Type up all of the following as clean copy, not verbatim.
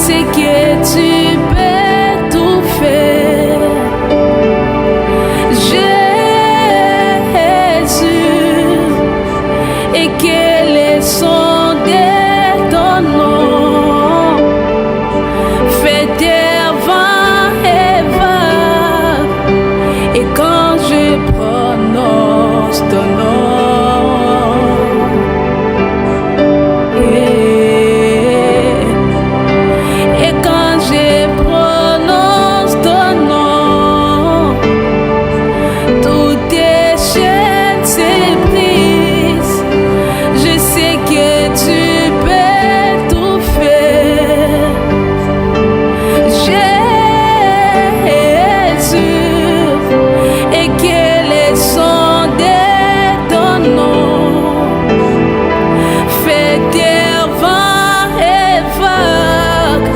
sais que tu peux tout faire. Jésus, et que les sons de ton nom fait des vents et vagues. Et quand je prononce ton nom, et quand je prononce ton nom, toutes tes chaînes se brisent. Je sais que tu peux tout faire. Jésus, et que les sons de ton nom fait des vents et vagues.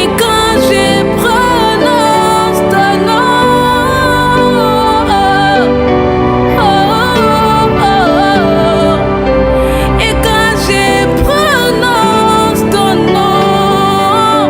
Et quand je prononce ton nom, et quand je prononce ton nom,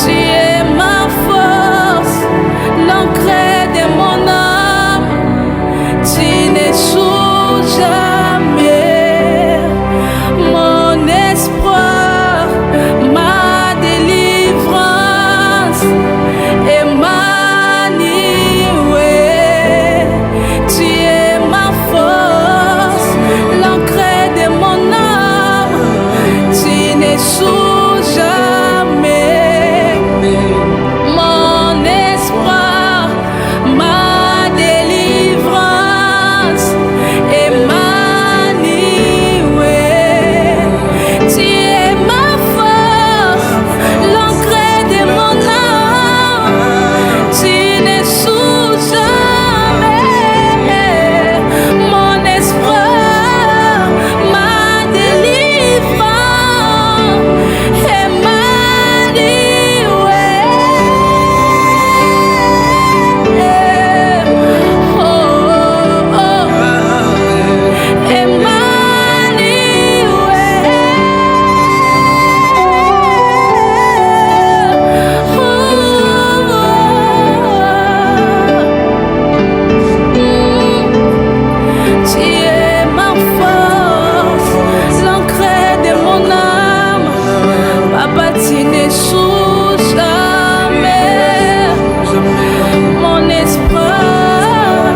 tu es ma force, l'ancre de mon âme. Tu n'échoues jamais. Mon espoir, ma délivrance, Emmanuel. Tu es ma force, l'ancre de mon âme. Tu n'échoues jamais. Mon espoir, ma délivrance, Emmanuel. Tu es ma force, l'ancre de mon âme. Tu n'échoues jamais. Mon espoir, ma délivrance, tu es ma force, l'ancre de mon âme. Papa, tu n'échoues jamais. Mon espoir,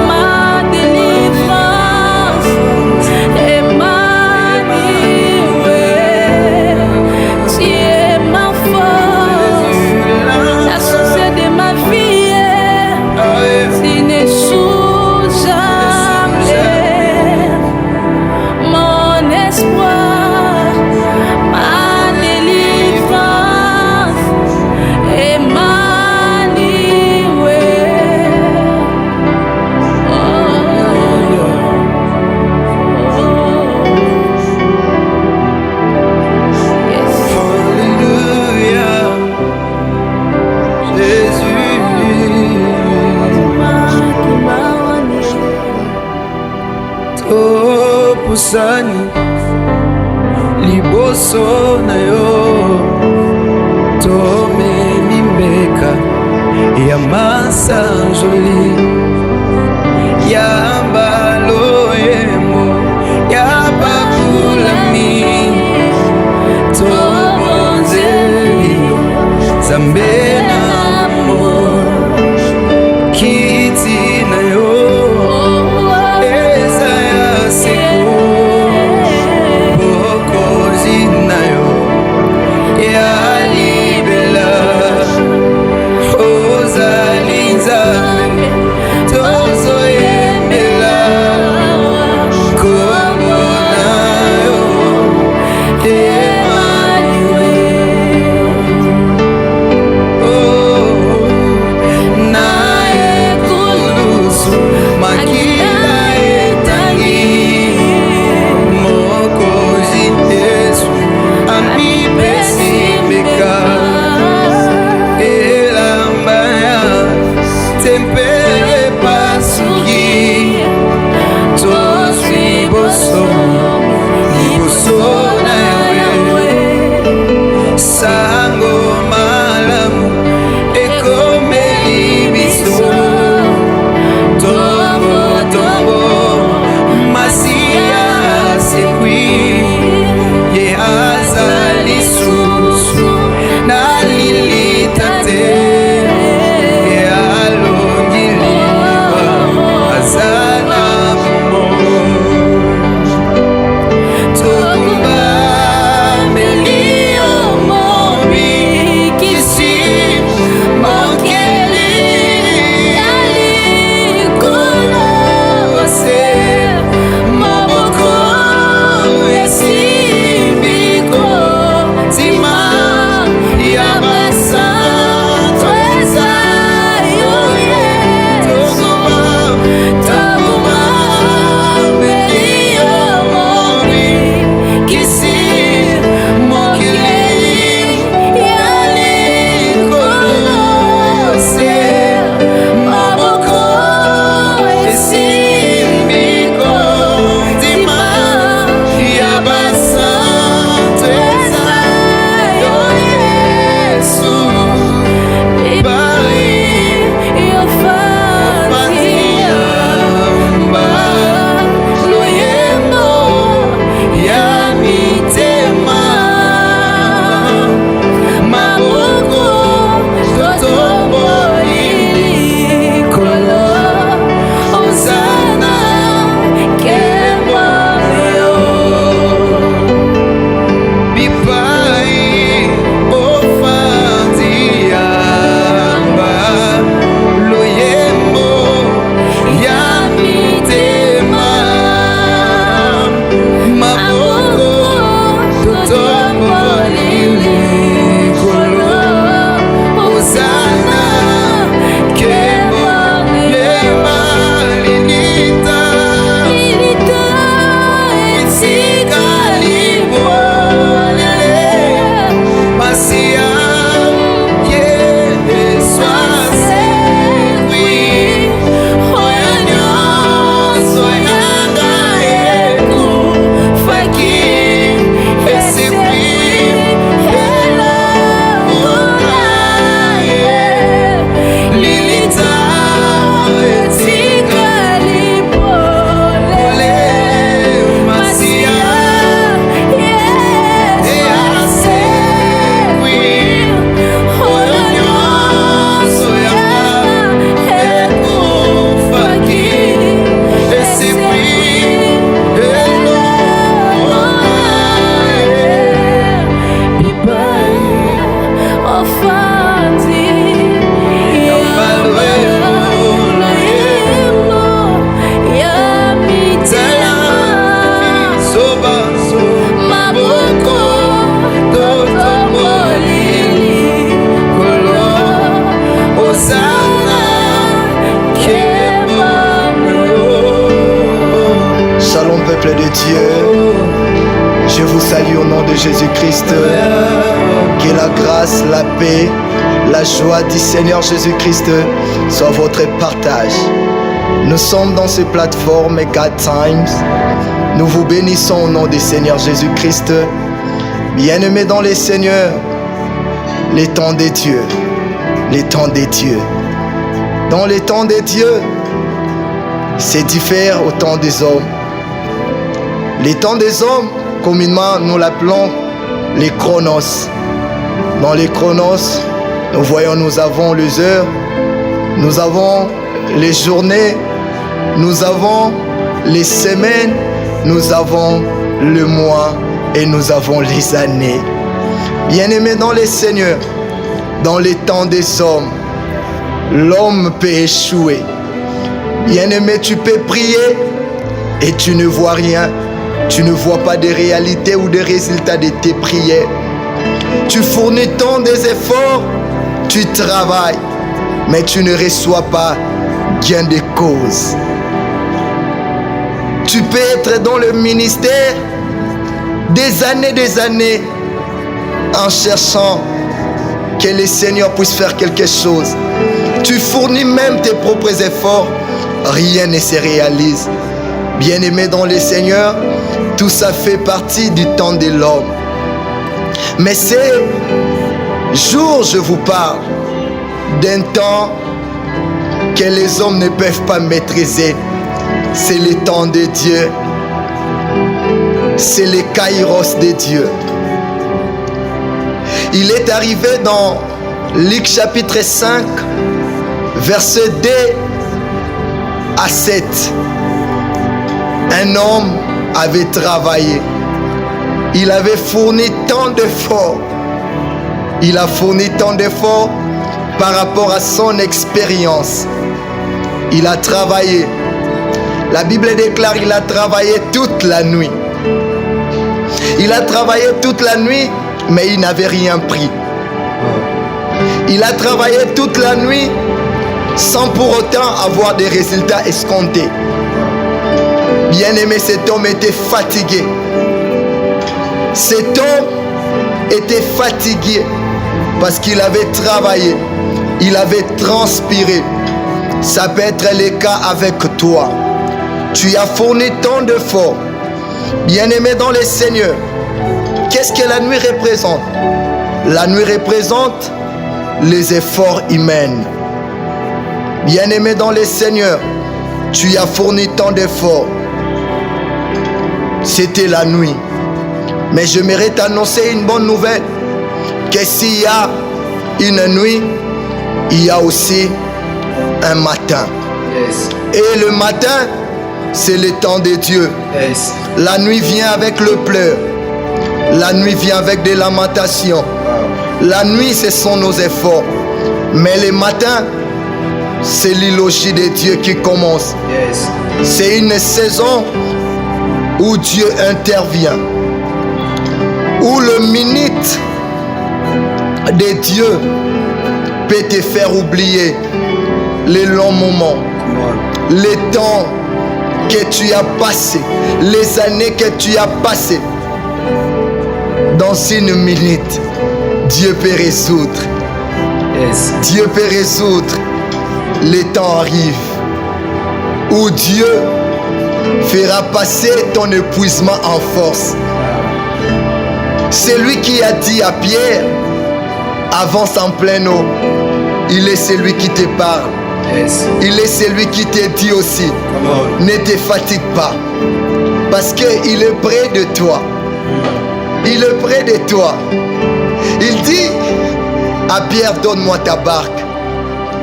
ma délivrance, Emmanuel. Tu es ma force, la source de ma vie. Tu n'échoues jamais. Mon espoir, ma délivrance, Emmanuel. Yes. Alléluia, Jésus. Topusani liboso na yo, tomemi mbeka ya masanjoli ya baloyemo ya bakulami. Tobonzeli Zambe na mo kiti na yo eza ya seko, bokozi na yo ya libela ozali Nzambe Dieu, je vous salue au nom de Jésus-Christ. Que la grâce, la paix, la joie du Seigneur Jésus-Christ soit votre partage. Nous sommes dans ces plateformes God Times. Nous vous bénissons au nom du Seigneur Jésus-Christ. Bien-aimés dans les Seigneurs, les temps des dieux, les temps des dieux. Dans les temps des dieux, c'est différent au temps des hommes. Les temps des hommes, communément, nous l'appelons les chronos. Dans les chronos, nous voyons, nous avons les heures, nous avons les journées, nous avons les semaines, nous avons le mois et nous avons les années. Bien-aimés dans les Seigneurs, dans les temps des hommes, l'homme peut échouer. Bien-aimé, tu peux prier et tu ne vois rien. Tu ne vois pas de réalité ou de résultats de tes prières. Tu fournis tant des efforts, tu travailles, mais tu ne reçois pas gain de cause. Tu peux être dans le ministère des années en cherchant que le Seigneur puisse faire quelque chose. Tu fournis même tes propres efforts, rien ne se réalise. Bien-aimé dans le Seigneur, tout ça fait partie du temps de l'homme. Mais ces jours, je vous parle d'un temps que les hommes ne peuvent pas maîtriser. C'est le temps de Dieu. C'est le kairos de Dieu. Il est arrivé dans Luc chapitre 5, verset 2 à 7. Un homme avait travaillé. Il avait fourni tant d'efforts. Il a fourni tant d'efforts par rapport à son expérience. Il a travaillé. La Bible déclare qu'il a travaillé toute la nuit. Il a travaillé toute la nuit, mais il n'avait rien pris. Il a travaillé toute la nuit sans pour autant avoir des résultats escomptés. Bien-aimé, cet homme était fatigué. Cet homme était fatigué parce qu'il avait travaillé, il avait transpiré. Ça peut être le cas avec toi. Tu as fourni tant d'efforts. Bien-aimé dans le Seigneur, qu'est-ce que la nuit représente? La nuit représente les efforts humains. Bien-aimé dans le Seigneur, tu as fourni tant d'efforts. C'était la nuit. Mais j'aimerais t'annoncer une bonne nouvelle, que s'il y a une nuit, il y a aussi un matin. Yes. Et le matin, c'est le temps de Dieu. Yes. La nuit vient avec le pleur. La nuit vient avec des lamentations. Wow. La nuit, ce sont nos efforts. Mais le matin, c'est l'élogie de Dieu qui commence. Yes. C'est une saison où Dieu intervient. Où le minute de Dieu peut te faire oublier les longs moments, les temps que tu as passés, les années que tu as passées. Dans une minute, Dieu peut résoudre. Yes. Dieu peut résoudre. Les temps arrivent où Dieu fera passer ton épuisement en force. C'est lui qui a dit à Pierre, avance en pleine eau. Il est celui qui te parle. Yes. Il est celui qui te dit aussi, Come on. ne te fatigue pas. Parce qu'il est près de toi. Il est près de toi. Il dit à Pierre, donne-moi ta barque.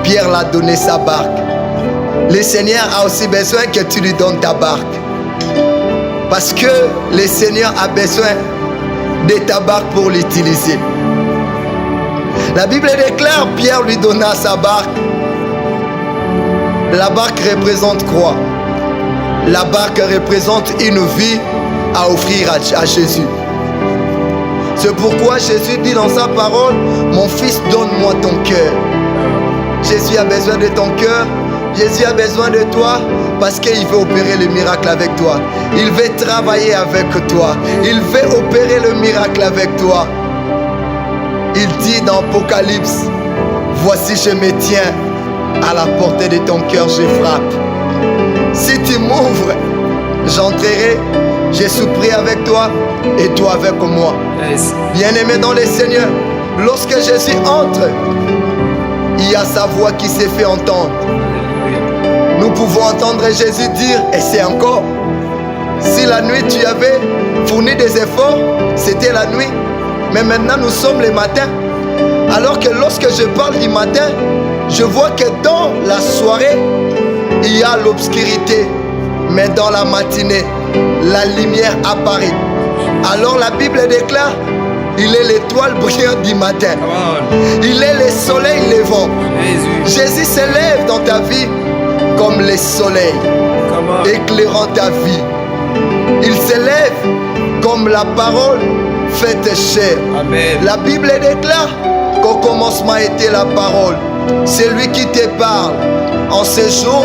Pierre l'a donné sa barque. Le Seigneur a aussi besoin que tu lui donnes ta barque. Parce que le Seigneur a besoin de ta barque pour l'utiliser. La Bible déclare, Pierre lui donna sa barque. La barque représente quoi? La barque représente une vie à offrir à Jésus. C'est pourquoi Jésus dit dans sa parole, mon fils, donne-moi ton cœur. Jésus a besoin de ton cœur. Jésus a besoin de toi parce qu'il veut opérer le miracle avec toi. Il veut travailler avec toi. Il veut opérer le miracle avec toi. Il dit dans Apocalypse, voici je me tiens à la portée de ton cœur, je frappe. Si tu m'ouvres, j'entrerai, je souperai avec toi et toi avec moi. Yes. Bien-aimé dans le Seigneur, lorsque Jésus entre, il y a sa voix qui s'est fait entendre. Nous pouvons entendre Jésus dire, et c'est encore, si la nuit tu avais fourni des efforts, c'était la nuit. Mais maintenant nous sommes le matin. Alors que lorsque je parle du matin, je vois que dans la soirée, il y a l'obscurité. Mais dans la matinée, la lumière apparaît. Alors la Bible déclare, il est l'étoile brillante du matin. Il est le soleil levant. Jésus s'élève dans ta vie comme le soleil, éclairant ta vie. Il s'élève comme la parole faite chair. Amen. La Bible déclare qu'au commencement était la parole. C'est lui qui te parle. En ce jour,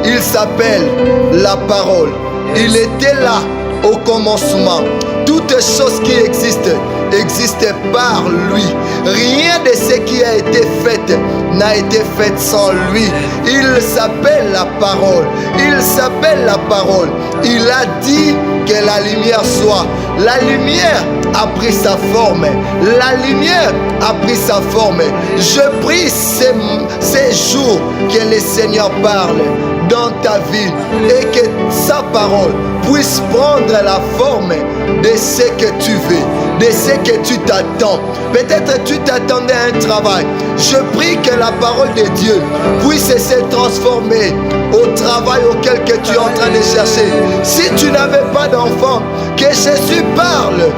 il s'appelle la parole. Il était là au commencement. Toutes choses qui existent par lui. Rien de ce qui a été fait n'a été fait sans lui. Il s'appelle la parole. Il s'appelle la parole. Il a dit que la lumière soit. La lumière a pris sa forme. La lumière a pris sa forme. Je prie ces jours que le Seigneur parle dans ta vie et que sa parole puisse prendre la forme de ce que tu veux, de ce que tu t'attends. Peut-être tu t'attendais à un travail. Je prie que la parole de Dieu puisse se transformer au travail auquel que tu es en train de chercher. Si tu n'avais pas d'enfant, que Jésus parle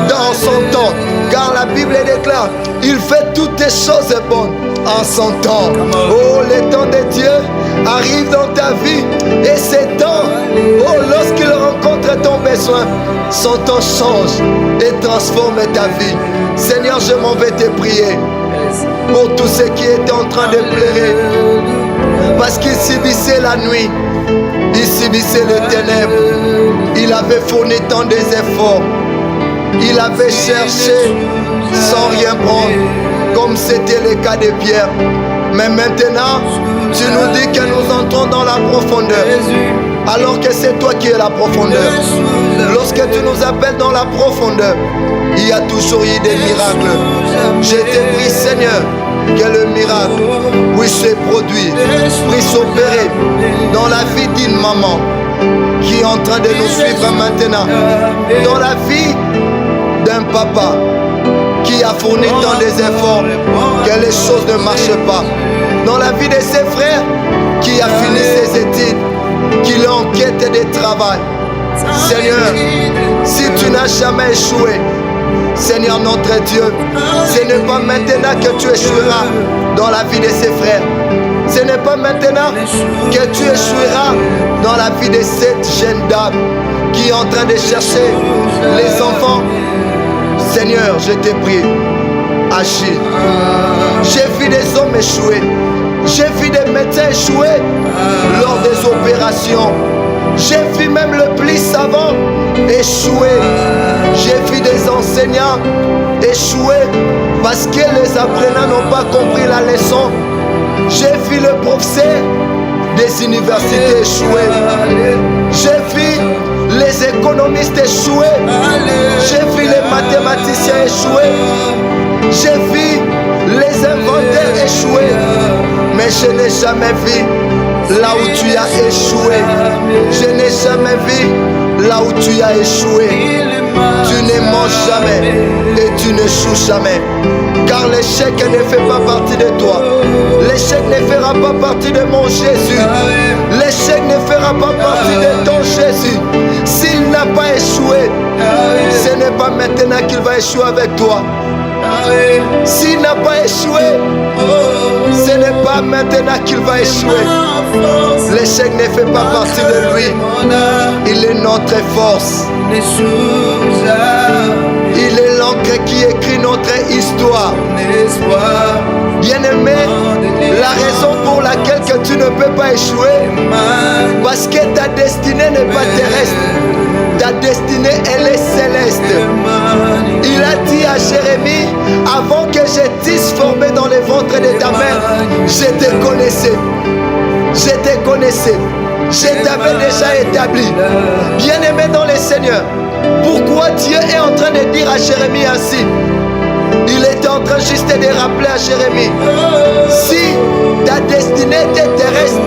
dans son temps, car la Bible déclare, il fait toutes les choses bonnes en son temps. Oh, le temps de Dieu arrive dans ta vie et c'est temps, oh, lorsqu'il rencontre ton besoin, son temps change et transforme ta vie. Seigneur, je m'en vais te prier pour tous ceux qui étaient en train de pleurer parce qu'ils subissaient la nuit, ils subissaient les ténèbres. Il avait fourni tant des efforts, il avait cherché sans rien prendre, comme c'était le cas de Pierre. Mais maintenant, tu nous dis que nous entrons dans la profondeur, alors que c'est toi qui es la profondeur. Lorsque tu nous appelles dans la profondeur, il y a toujours eu des miracles. Je te prie, Seigneur, que le miracle puisse se produire, puisse s'opérer dans la vie d'une maman qui est en train de nous suivre maintenant, dans la vie d'un papa qui a fourni tant des efforts que les choses ne marchent pas, dans la vie de ses frères qui a fini ses études, qui est en quête de travail. Seigneur, si tu n'as jamais échoué, Seigneur notre Dieu, ce n'est pas maintenant que tu échoueras dans la vie de ses frères. Ce n'est pas maintenant que tu échoueras dans la vie de cette jeune dame qui est en train de chercher les enfants. Seigneur, je te prie, agis. J'ai vu des hommes échouer. J'ai vu des médecins échouer lors des opérations. J'ai vu même le plus savant échouer. J'ai vu des enseignants échouer parce que les apprenants n'ont pas compris la leçon. J'ai vu le professeur des universités échouer. J'ai vu les économistes échouer. J'ai vu les mathématiciens échouer. J'ai vu les inventeurs échouer. Mais je n'ai jamais vu là où tu as échoué. Je n'ai jamais vu là où tu as échoué. Tu ne manges jamais et tu ne joues jamais. Car l'échec ne fait pas partie de toi. L'échec ne fera pas partie de mon Jésus. L'échec ne fera pas partie de ton Jésus. S'il n'a pas échoué, ce n'est pas maintenant qu'il va échouer avec toi. S'il n'a pas échoué, ce n'est pas maintenant qu'il va échouer. L'échec ne fait pas partie de lui. Il est notre force. Il est l'encre qui écrit notre histoire. Repose-toi. Bien-aimé, la raison pour laquelle que tu ne peux pas échouer, parce que ta destinée n'est pas terrestre. Ta destinée, elle est céleste. Il a dit à Jérémie, avant que je t'eusse formé dans le ventre de ta mère, je te connaissais. Je te connaissais. Je t'avais déjà établi. Bien-aimé dans le Seigneur, pourquoi Dieu est en train de dire à Jérémie ainsi? Il était en train juste de rappeler à Jérémie, si ta destinée était terrestre,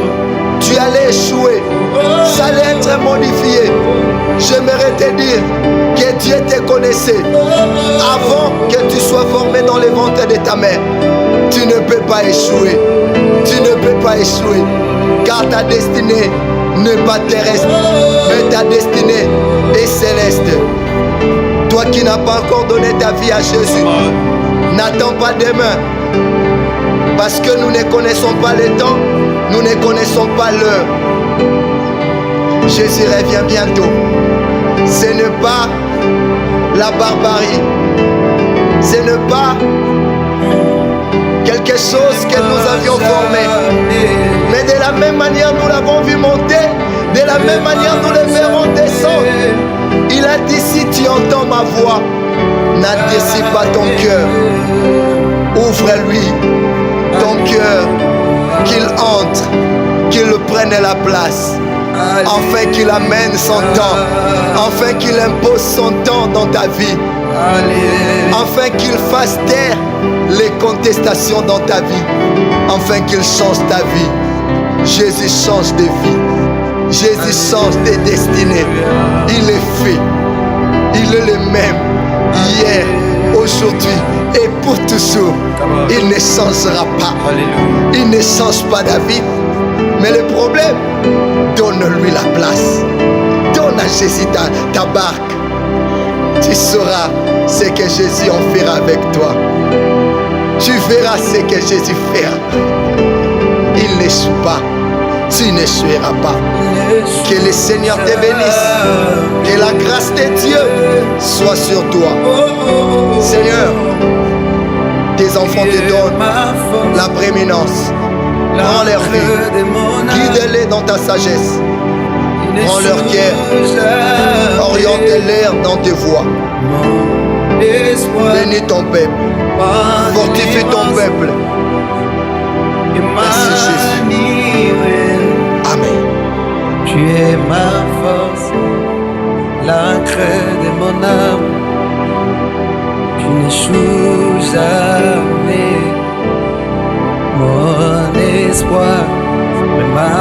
tu allais échouer, ça allait être modifié. J'aimerais te dire que Dieu te connaissait avant que tu sois formé dans le ventre de ta mère. Tu ne peux pas échouer. Tu ne peux pas échouer, car ta destinée n'est pas terrestre, mais ta destinée est céleste. Toi qui n'as pas encore donné ta vie à Jésus, n'attends pas demain, parce que nous ne connaissons pas le temps, nous ne connaissons pas l'heure. Jésus revient bientôt. Ce n'est pas la barbarie, ce n'est pas quelque chose que nous avions formé, mais de la même manière nous l'avons vu monter, de la même manière nous le verrons descendre. Il a dit, si tu entends ma voix, n'endurcis pas ton cœur. Ouvre-lui ton cœur, qu'il entre, qu'il prenne la place, afin qu'il amène son temps, afin qu'il impose son temps dans ta vie, afin qu'il fasse taire les contestations dans ta vie, afin qu'il change ta vie. Jésus change de vie. Jésus change de destinée. Il est fait. Il est le même hier, aujourd'hui et pour toujours. Il ne changera pas. Il ne change pas David. Mais le problème, donne-lui la place. Donne à Jésus ta barque. Tu sauras ce que Jésus en fera avec toi. Tu verras ce que Jésus fera. Il n'échoue pas. Tu n'échoueras pas. Que le Seigneur te bénisse. Que la grâce de Dieu soit sur toi. Seigneur, tes enfants te donnent la prééminence. Prends leur vie. Guide-les dans ta sagesse. Prends leur cœur. Oriente-les dans tes voies. Bénis ton peuple. Fortifie ton peuple. Merci Jésus. Amen. Tu es ma force, l'encre de mon âme. Tu n'échoues jamais. Mon espoir, ma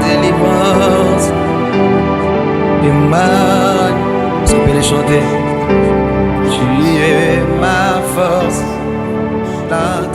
délivrance. Emmanuel, vous pouvez les chanter. Tu es ma force, l'encre